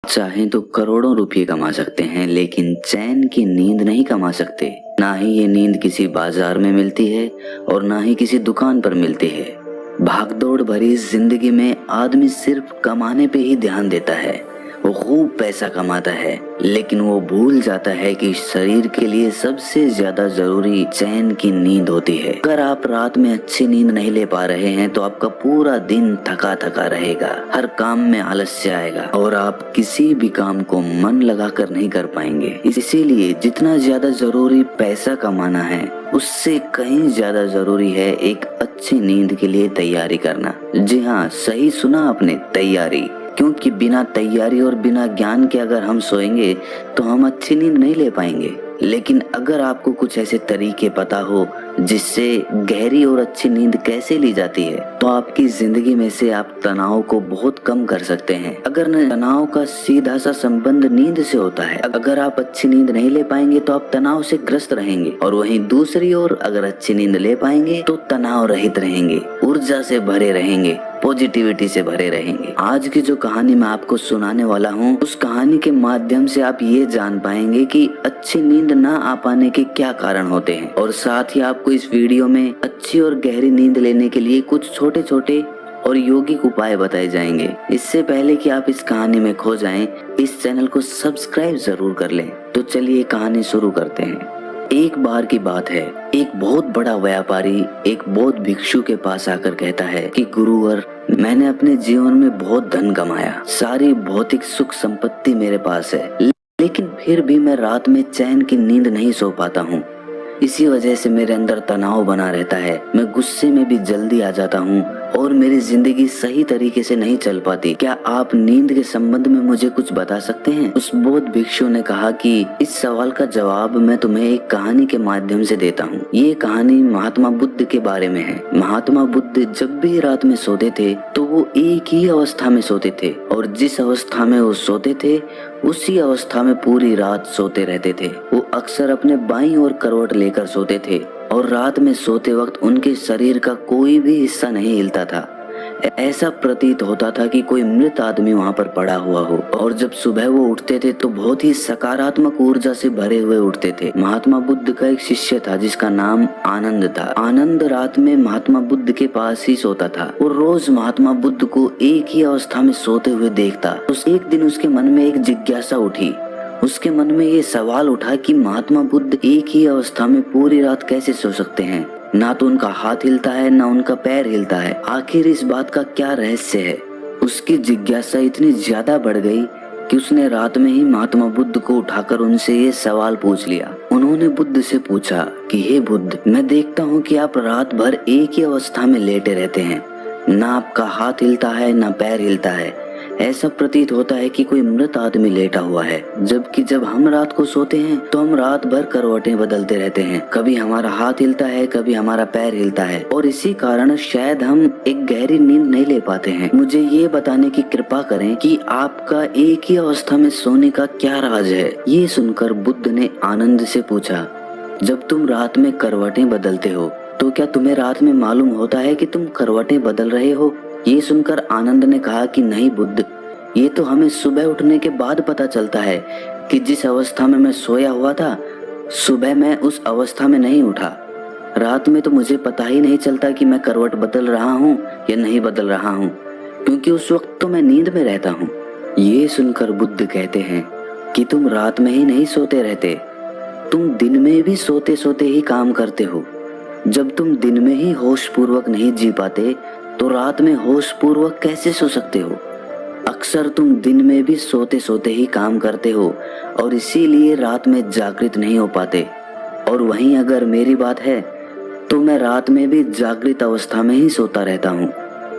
चाहें तो करोड़ों रुपए कमा सकते हैं, लेकिन चैन की नींद नहीं कमा सकते। ना ही ये नींद किसी बाजार में मिलती है और ना ही किसी दुकान पर मिलती है। भागदौड़ भरी जिंदगी में आदमी सिर्फ कमाने पे ही ध्यान देता है। वो खूब पैसा कमाता है, लेकिन वो भूल जाता है कि शरीर के लिए सबसे ज्यादा जरूरी चैन की नींद होती है। अगर आप रात में अच्छी नींद नहीं ले पा रहे हैं तो आपका पूरा दिन थका थका रहेगा, हर काम में आलस्य आएगा और आप किसी भी काम को मन लगाकर नहीं कर पाएंगे। इसीलिए जितना ज्यादा जरूरी पैसा कमाना है, उससे कहीं ज्यादा जरूरी है एक अच्छी नींद के लिए तैयारी करना। जी हाँ, सही सुना आपने, तैयारी। क्योंकि बिना तैयारी और बिना ज्ञान के अगर हम सोएंगे तो हम अच्छी नींद नहीं ले पाएंगे। लेकिन अगर आपको कुछ ऐसे तरीके पता हो जिससे गहरी और अच्छी नींद कैसे ली जाती है, तो आपकी जिंदगी में से आप तनाव को बहुत कम कर सकते हैं। अगर तनाव का सीधा सा संबंध नींद से होता है। अगर आप अच्छी नींद नहीं ले पाएंगे तो आप तनाव से ग्रस्त रहेंगे, और वहीं दूसरी ओर अगर अच्छी नींद ले पाएंगे तो तनाव रहित रहेंगे, ऊर्जा से भरे रहेंगे, पॉजिटिविटी से भरे रहेंगे। आज की जो कहानी मैं आपको सुनाने वाला हूँ, उस कहानी के माध्यम से आप ये जान पाएंगे कि अच्छी नींद ना आ पाने के क्या कारण होते हैं, और साथ ही आपको इस वीडियो में अच्छी और गहरी नींद लेने के लिए कुछ छोटे छोटे और यौगिक उपाय बताए जाएंगे। इससे पहले कि आप इस कहानी में खो जाएं, इस चैनल को सब्सक्राइब जरूर कर लें। तो चलिए कहानी शुरू करते हैं। एक बार की बात है, एक बहुत बड़ा व्यापारी एक बौद्ध भिक्षु के पास आकर कहता है कि गुरुवर, मैंने अपने जीवन में बहुत धन कमाया, सारी भौतिक सुख संपत्ति मेरे पास है, लेकिन फिर भी मैं रात में चैन की नींद नहीं सो पाता हूँ। इसी वजह से मेरे अंदर तनाव बना रहता है, मैं गुस्से में भी जल्दी आ जाता हूँ और मेरी जिंदगी सही तरीके से नहीं चल पाती। क्या आप नींद के संबंध में मुझे कुछ बता सकते हैं? उस बौद्ध भिक्षु ने कहा कि इस सवाल का जवाब मैं तुम्हें एक कहानी के माध्यम से देता हूँ। ये कहानी महात्मा बुद्ध के बारे में है। महात्मा बुद्ध जब भी रात में सोते थे तो वो एक ही अवस्था में सोते थे, और जिस अवस्था में वो सोते थे उसी अवस्था में पूरी रात सोते रहते थे। वो अक्सर अपने बाईं ओर करवट लेकर सोते थे और रात में सोते वक्त उनके शरीर का कोई भी हिस्सा नहीं हिलता था। ऐसा प्रतीत होता था कि कोई मृत आदमी वहाँ पर पड़ा हुआ हो। और जब सुबह वो उठते थे तो बहुत ही सकारात्मक ऊर्जा से भरे हुए उठते थे। महात्मा बुद्ध का एक शिष्य था जिसका नाम आनंद था। आनंद रात में महात्मा बुद्ध के पास ही सोता था। वो रोज महात्मा बुद्ध को एक ही अवस्था में सोते हुए देखता। एक दिन उसके मन में एक जिज्ञासा उठी। उसके मन में ये सवाल उठा कि महात्मा बुद्ध एक ही अवस्था में पूरी रात कैसे सो सकते हैं? ना तो उनका हाथ हिलता है, ना उनका पैर हिलता है। आखिर इस बात का क्या रहस्य है? उसकी जिज्ञासा इतनी ज्यादा बढ़ गई कि उसने रात में ही महात्मा बुद्ध को उठाकर उनसे ये सवाल पूछ लिया। उन्होंने बुद्ध से पूछा कि हे बुद्ध, मैं देखता हूँ कि आप रात भर एक ही अवस्था में लेटे रहते हैं, ना आपका हाथ हिलता है ना पैर हिलता है। ऐसा प्रतीत होता है कि कोई मृत आदमी लेटा हुआ है। जबकि जब हम रात को सोते हैं तो हम रात भर करवटें बदलते रहते हैं, कभी हमारा हाथ हिलता है, कभी हमारा पैर हिलता है, और इसी कारण शायद हम एक गहरी नींद नहीं ले पाते हैं। मुझे ये बताने की कृपा करें कि आपका एक ही अवस्था में सोने का क्या राज है? ये सुनकर बुद्ध ने आनंद से पूछा, जब तुम रात में करवटें बदलते हो तो क्या तुम्हें रात में मालूम होता है कि तुम करवटें बदल रहे हो? ये सुनकर आनंद ने कहा कि नहीं बुद्ध, ये तो हमें सुबह उठने के बाद पता चलता है कि जिस अवस्था में मैं सोया हुआ था, सुबह मैं उस अवस्था में नहीं उठा। रात में तो मुझे पता ही नहीं चलता कि मैं करवट बदल रहा हूँ या नहीं बदल रहा हूँ, क्योंकि उस वक्त तो मैं नींद में रहता हूँ। ये सुनकर बुद्ध कहते हैं कि तुम रात में ही नहीं सोते रहते, तुम दिन में भी सोते सोते ही काम करते हो। जब तुम दिन में ही होश पूर्वक नहीं जी पाते तो रात में होश पूर्वक कैसे सो सकते हो? अक्सर तुम दिन में भी सोते सोते ही काम करते हो और इसीलिए रात में जागृत नहीं हो पाते। और वहीं अगर मेरी बात है तो मैं रात में भी जागृत अवस्था में ही सोता रहता हूँ।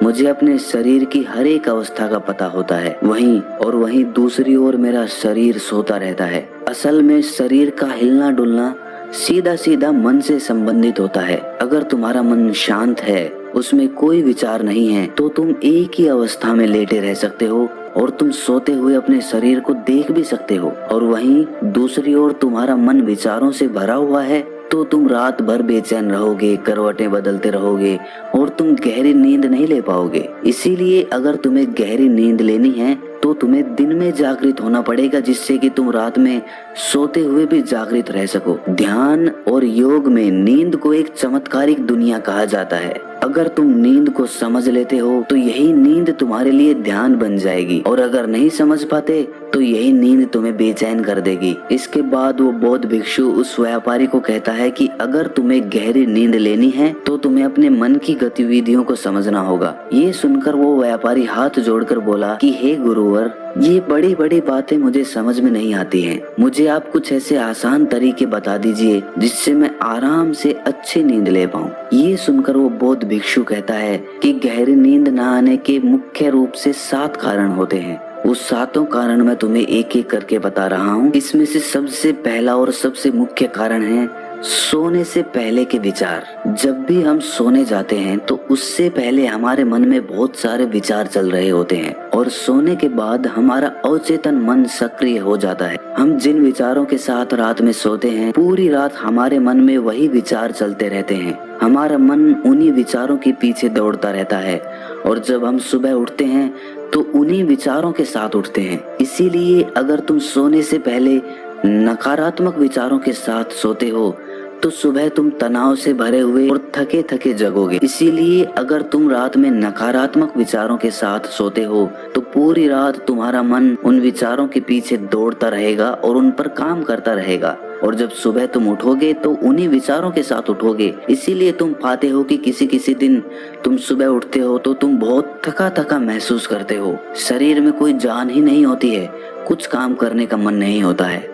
मुझे अपने शरीर की हर एक अवस्था का पता होता है। वहीं दूसरी ओर मेरा शरीर सोता रहता है। असल में शरीर का हिलना डुलना सीधा सीधा मन से संबंधित होता है। अगर तुम्हारा मन शांत है, उसमें कोई विचार नहीं है, तो तुम एक ही अवस्था में लेटे रह सकते हो और तुम सोते हुए अपने शरीर को देख भी सकते हो। और वहीं दूसरी ओर तुम्हारा मन विचारों से भरा हुआ है तो तुम रात भर बेचैन रहोगे, करवटें बदलते रहोगे और तुम गहरी नींद नहीं ले पाओगे। इसीलिए अगर तुम्हें गहरी नींद लेनी है तो तुम्हें दिन में जागृत होना पड़ेगा, जिससे कि तुम रात में सोते हुए भी जागृत रह सको। ध्यान और योग में नींद को एक चमत्कारिक दुनिया कहा जाता है। अगर तुम नींद को समझ लेते हो तो यही नींद तुम्हारे लिए ध्यान बन जाएगी, और अगर नहीं समझ पाते तो यही नींद तुम्हें बेचैन कर देगी। इसके बाद वो बौद्ध भिक्षु उस व्यापारी को कहता है कि अगर तुम्हें गहरी नींद लेनी है तो तुम्हें अपने मन की गतिविधियों को समझना होगा। ये सुनकर वो व्यापारी हाथ जोड़कर बोला कि हे गुरुवर, ये बड़ी बड़ी बातें मुझे समझ में नहीं आती हैं। मुझे आप कुछ ऐसे आसान तरीके बता दीजिए जिससे मैं आराम से अच्छी नींद ले पाऊं। ये सुनकर वो बौद्ध भिक्षु कहता है कि गहरी नींद न आने के मुख्य रूप से 7 कारण होते हैं। उस 7 कारण मैं तुम्हें एक एक करके बता रहा हूँ। इसमें से सबसे पहला और सबसे मुख्य कारण है सोने से पहले के विचार। जब भी हम सोने जाते हैं तो उससे पहले हमारे मन में बहुत सारे विचार चल रहे होते हैं, और सोने के बाद हमारा अवचेतन मन सक्रिय हो जाता है। हम जिन विचारों के साथ रात में सोते हैं, पूरी रात हमारे मन में वही विचार चलते रहते हैं। हमारा मन उन्हीं विचारों के पीछे दौड़ता रहता है, और जब हम सुबह उठते हैं तो उन्हीं विचारों के साथ उठते हैं। इसीलिए अगर तुम सोने से पहले नकारात्मक विचारों के साथ सोते हो तो सुबह तुम तनाव से भरे हुए और थके थके जगोगे। इसीलिए अगर तुम रात में नकारात्मक विचारों के साथ सोते हो तो पूरी रात तुम्हारा मन उन विचारों के पीछे दौड़ता रहेगा और उन पर काम करता रहेगा, और जब सुबह तुम उठोगे तो उन्हीं विचारों के साथ उठोगे। इसीलिए तुम पाते हो कि किसी दिन तुम सुबह उठते हो तो तुम बहुत थका थका महसूस करते हो, शरीर में कोई जान ही नहीं होती है, कुछ काम करने का मन नहीं होता है।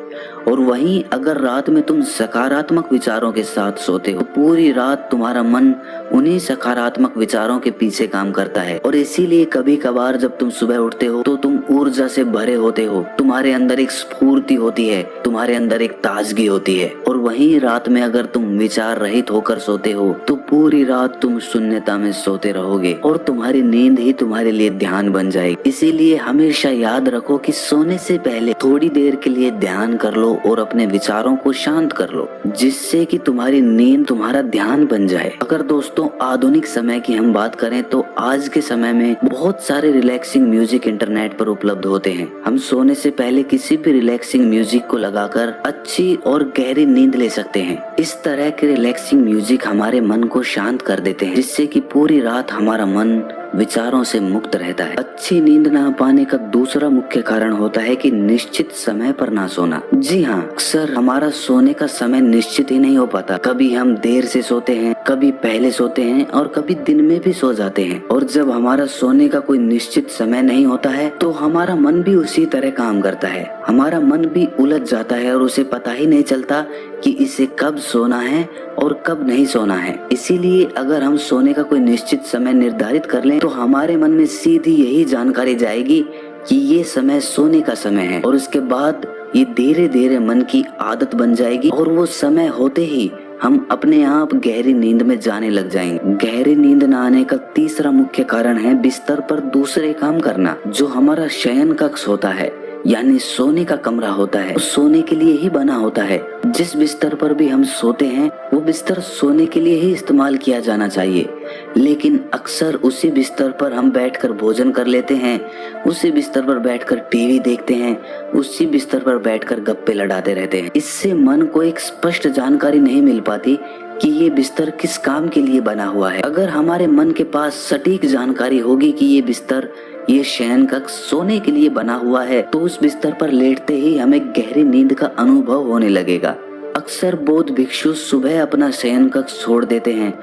और वहीं अगर रात में तुम सकारात्मक विचारों के साथ सोते हो, पूरी रात तुम्हारा मन उन्हीं सकारात्मक विचारों के पीछे काम करता है, और इसीलिए कभी कभार जब तुम सुबह उठते हो तो तुम ऊर्जा से भरे होते हो, तुम्हारे अंदर एक स्फूर्ति होती है, तुम्हारे अंदर एक ताजगी होती है। और वहीं रात में अगर तुम विचार रहित होकर सोते हो तो पूरी रात तुम शून्यता में सोते रहोगे, और तुम्हारी नींद ही तुम्हारे लिए ध्यान बन जाएगी। इसीलिए हमेशा याद रखो कि सोने से पहले थोड़ी देर के लिए ध्यान कर लो और अपने विचारों को शांत कर लो, जिससे कि तुम्हारी नींद तुम्हारा ध्यान बन जाए। अगर दोस्तों आधुनिक समय की हम बात करें तो आज के समय में बहुत सारे रिलैक्सिंग म्यूजिक इंटरनेट पर उपलब्ध होते हैं। हम सोने से पहले किसी भी रिलैक्सिंग म्यूजिक को लगाकर अच्छी और गहरी नींद ले सकते हैं। इस तरह के रिलैक्सिंग म्यूजिक हमारे मन को शांत कर देते हैं, जिससे कि पूरी रात हमारा मन विचारों से मुक्त रहता है। अच्छी नींद ना पाने का दूसरा मुख्य कारण होता है कि निश्चित समय पर ना सोना। जी हाँ, अक्सर हमारा सोने का समय निश्चित ही नहीं हो पाता। कभी हम देर से सोते हैं, कभी पहले सोते हैं, और कभी दिन में भी सो जाते हैं। और जब हमारा सोने का कोई निश्चित समय नहीं होता है तो हमारा मन भी उसी तरह काम करता है। हमारा मन भी उलझ जाता है और उसे पता ही नहीं चलता कि इसे कब सोना है और कब नहीं सोना है। इसीलिए अगर हम सोने का कोई निश्चित समय निर्धारित कर लें तो हमारे मन में सीधी यही जानकारी जाएगी कि ये समय सोने का समय है, और उसके बाद ये धीरे धीरे मन की आदत बन जाएगी, और वो समय होते ही हम अपने आप गहरी नींद में जाने लग जाएंगे। गहरी नींद न आने का तीसरा मुख्य कारण है बिस्तर पर दूसरे काम करना। जो हमारा शयन कक्ष होता है, यानी सोने का कमरा होता है, सोने के लिए ही बना होता है। जिस बिस्तर पर भी हम सोते हैं वो बिस्तर सोने के लिए ही इस्तेमाल किया जाना चाहिए, लेकिन अक्सर उसी बिस्तर पर हम बैठकर भोजन कर लेते हैं, उसी बिस्तर पर बैठकर टीवी देखते हैं, उसी बिस्तर पर बैठकर गप्पे लड़ाते रहते हैं। इससे मन को एक स्पष्ट जानकारी नहीं मिल पाती कि ये बिस्तर किस काम के लिए बना हुआ है। अगर हमारे मन के पास सटीक जानकारी होगी कि ये बिस्तर, ये शयन कक्ष सोने के लिए बना हुआ है, तो उस बिस्तर पर लेटते ही हमें गहरी नींद का अनुभव होने लगेगा। अक्सर बौद्ध भिक्षु सुबह अपना शयन कक्ष छोड़ देते हैं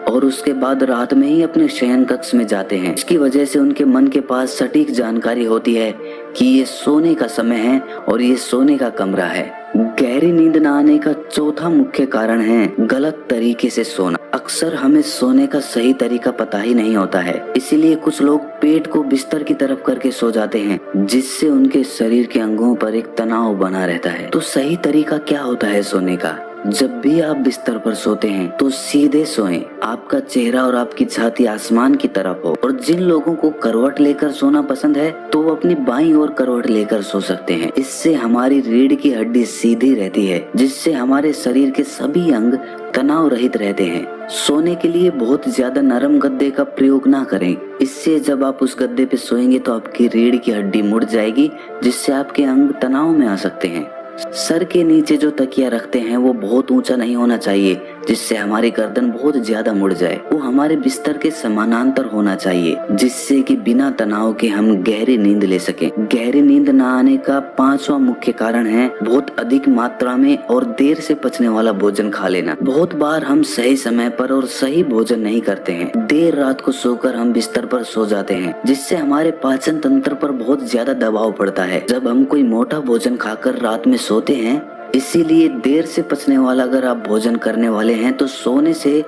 और उसके बाद रात में ही अपने शयन कक्ष में जाते हैं। इसकी वजह से उनके मन के पास सटीक जानकारी होती है कि ये सोने का समय है और ये सोने का कमरा है। गहरी नींद न आने का चौथा मुख्य कारण है गलत तरीके से सोना। अक्सर हमें सोने का सही तरीका पता ही नहीं होता है, इसीलिए कुछ लोग पेट को बिस्तर की तरफ करके सो जाते हैं, जिससे उनके शरीर के अंगों पर एक तनाव बना रहता है। तो सही तरीका क्या होता है सोने का? जब भी आप बिस्तर पर सोते हैं तो सीधे सोएं, आपका चेहरा और आपकी छाती आसमान की तरफ हो। और जिन लोगों को करवट लेकर सोना पसंद है तो वो अपनी बाईं ओर करवट लेकर सो सकते हैं। इससे हमारी रीढ़ की हड्डी सीधी रहती है, जिससे हमारे शरीर के सभी अंग तनाव रहित रहते हैं। सोने के लिए बहुत ज्यादा नरम गद्दे का प्रयोग ना करें। इससे जब आप उस गद्दे पे सोएंगे तो आपकी रीढ़ की हड्डी मुड़ जाएगी, जिससे आपके अंग तनाव में आ सकते हैं। सर के नीचे जो तकिया रखते हैं वो बहुत ऊंचा नहीं होना चाहिए, जिससे हमारी गर्दन बहुत ज्यादा मुड़ जाए। वो हमारे बिस्तर के समानांतर होना चाहिए, जिससे कि बिना तनाव के हम गहरी नींद ले सकें। गहरी नींद न आने का 5वां मुख्य कारण है बहुत अधिक मात्रा में और देर से पचने वाला भोजन खा लेना। बहुत बार हम सही समय पर और सही भोजन नहीं करते हैं। देर रात को सोकर हम बिस्तर पर सो जाते हैं, जिससे हमारे पाचन तंत्र पर बहुत ज्यादा दबाव पड़ता है जब हम कोई मोटा भोजन खाकर रात में सोते हैं। इसीलिए देर से पचने वाला अगर आप भोजन करने वाले हैं तो सोने से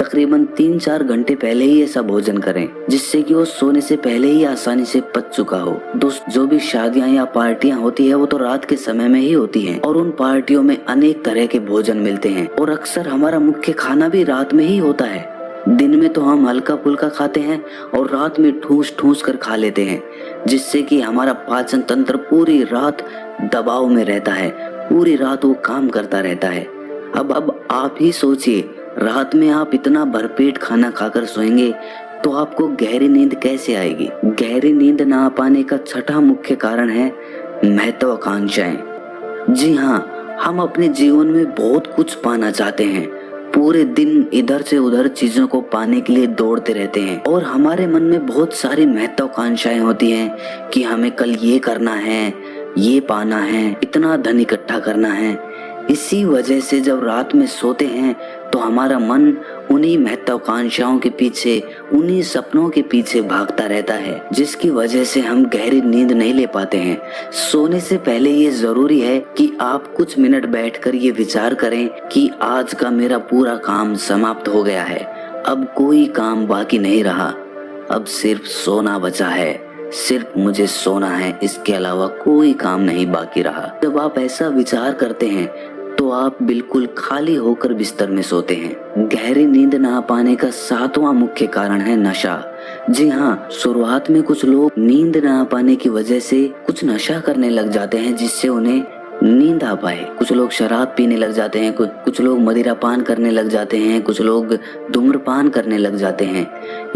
तकरीबन 3-4 घंटे पहले ही ऐसा भोजन करें, जिससे कि वो सोने से पहले ही आसानी से पच चुका हो। दोस्त, जो भी शादियां या पार्टियां होती है वो तो रात के समय में ही होती हैं, और उन पार्टियों में अनेक तरह के भोजन मिलते हैं और अक्सर हमारा मुख्य खाना भी रात में ही होता है। दिन में तो हम हल्का फुल्का खाते हैं और रात में ठूस ठूस कर खा लेते हैं, जिससे कि हमारा पाचन तंत्र पूरी रात दबाव में रहता है, पूरी रात वो काम करता रहता है। अब आप ही सोचिए, रात में आप इतना भरपेट खाना खाकर सोएंगे तो आपको गहरी नींद कैसे आएगी। गहरी नींद ना आ पाने का 6वां मुख्य कारण है महत्वाकांक्षाएं। जी हाँ, हम अपने जीवन में बहुत कुछ पाना चाहते हैं। पूरे दिन इधर से उधर चीजों को पाने के लिए दौड़ते रहते हैं और हमारे मन में बहुत सारी महत्वाकांक्षाएं होती हैं कि हमें कल ये करना है, ये पाना है, इतना धन इकट्ठा करना है। इसी वजह से जब रात में सोते हैं तो हमारा मन उन्हीं महत्वाकांक्षाओं के पीछे, उन्हीं सपनों के पीछे भागता रहता है, जिसकी वजह से हम गहरी नींद नहीं ले पाते हैं। सोने से पहले ये जरूरी है कि आप कुछ मिनट बैठकर ये विचार करें कि आज का मेरा पूरा काम समाप्त हो गया है, अब कोई काम बाकी नहीं रहा, अब सिर्फ सोना बचा है, सिर्फ मुझे सोना है, इसके अलावा कोई काम नहीं बाकी रहा। जब आप ऐसा विचार करते हैं तो आप बिल्कुल खाली होकर बिस्तर में सोते हैं। गहरी नींद ना आ पाने का 7वां मुख्य कारण है नशा। जी हाँ, शुरुआत में कुछ लोग नींद ना आ पाने की वजह से कुछ नशा करने लग जाते हैं, जिससे उन्हें नींद आ पाए। कुछ लोग शराब पीने लग जाते हैं, कुछ लोग मदिरा पान करने लग जाते हैं, कुछ लोग धूम्रपान करने लग जाते हैं।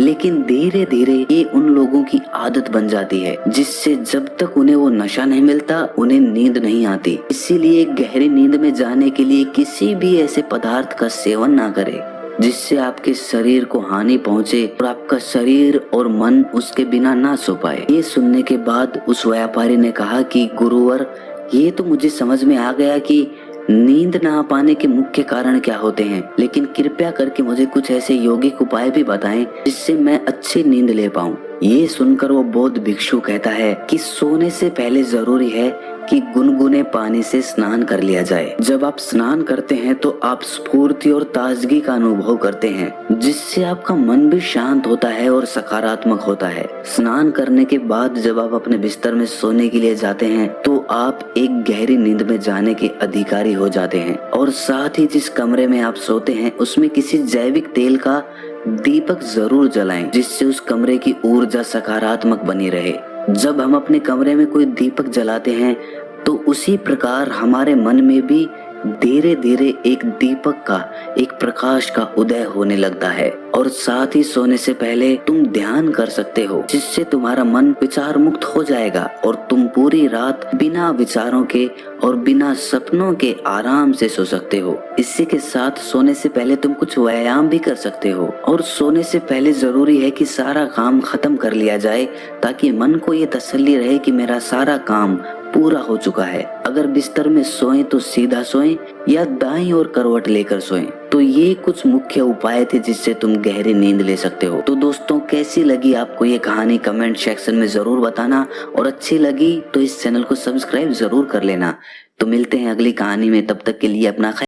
लेकिन धीरे धीरे ये उन लोगों की आदत बन जाती है, जिससे जब तक उन्हें वो नशा नहीं मिलता उन्हें नींद नहीं आती। इसीलिए गहरी नींद में जाने के लिए किसी भी ऐसे पदार्थ का सेवन ना करें जिससे आपके शरीर को हानि पहुंचे और आपका शरीर और मन उसके बिना ना सो पाए। ये सुनने के बाद उस व्यापारी ने कहा कि गुरुवर, ये तो मुझे समझ में आ गया कि नींद ना आ पाने के मुख्य कारण क्या होते हैं, लेकिन कृपया करके मुझे कुछ ऐसे यौगिक उपाय भी बताएं जिससे मैं अच्छी नींद ले पाऊं। ये सुनकर वो बौद्ध भिक्षु कहता है कि सोने से पहले जरूरी है कि गुनगुने पानी से स्नान कर लिया जाए। जब आप स्नान करते हैं तो आप स्फूर्ति और ताजगी का अनुभव करते हैं, जिससे आपका मन भी शांत होता है और सकारात्मक होता है। स्नान करने के बाद जब आप अपने बिस्तर में सोने के लिए जाते हैं तो आप एक गहरी नींद में जाने के अधिकारी हो जाते हैं, और साथ ही जिस कमरे में आप सोते हैं उसमें किसी जैविक तेल का दीपक जरूर जलाएं, जिससे उस कमरे की ऊर्जा सकारात्मक बनी रहे। जब हम अपने कमरे में कोई दीपक जलाते हैं तो उसी प्रकार हमारे मन में भी धीरे धीरे एक दीपक का, एक प्रकाश का उदय होने लगता है। और साथ ही सोने से पहले तुम ध्यान कर सकते हो, जिससे तुम्हारा मन विचार मुक्त हो जाएगा और तुम पूरी रात बिना विचारों के और बिना सपनों के आराम से सो सकते हो। इसी के साथ सोने से पहले तुम कुछ व्यायाम भी कर सकते हो, और सोने से पहले जरूरी है कि सारा काम खत्म कर लिया जाए, ताकि मन को ये तसल्ली रहे कि मेरा सारा काम पूरा हो चुका है। अगर बिस्तर में सोएं तो सीधा सोएं या दाईं ओर करवट लेकर सोएं। तो ये कुछ मुख्य उपाय थे जिससे तुम गहरी नींद ले सकते हो। तो दोस्तों, कैसी लगी आपको ये कहानी कमेंट सेक्शन में जरूर बताना, और अच्छी लगी तो इस चैनल को सब्सक्राइब जरूर कर लेना। तो मिलते हैं अगली कहानी में, तब तक के लिए अपना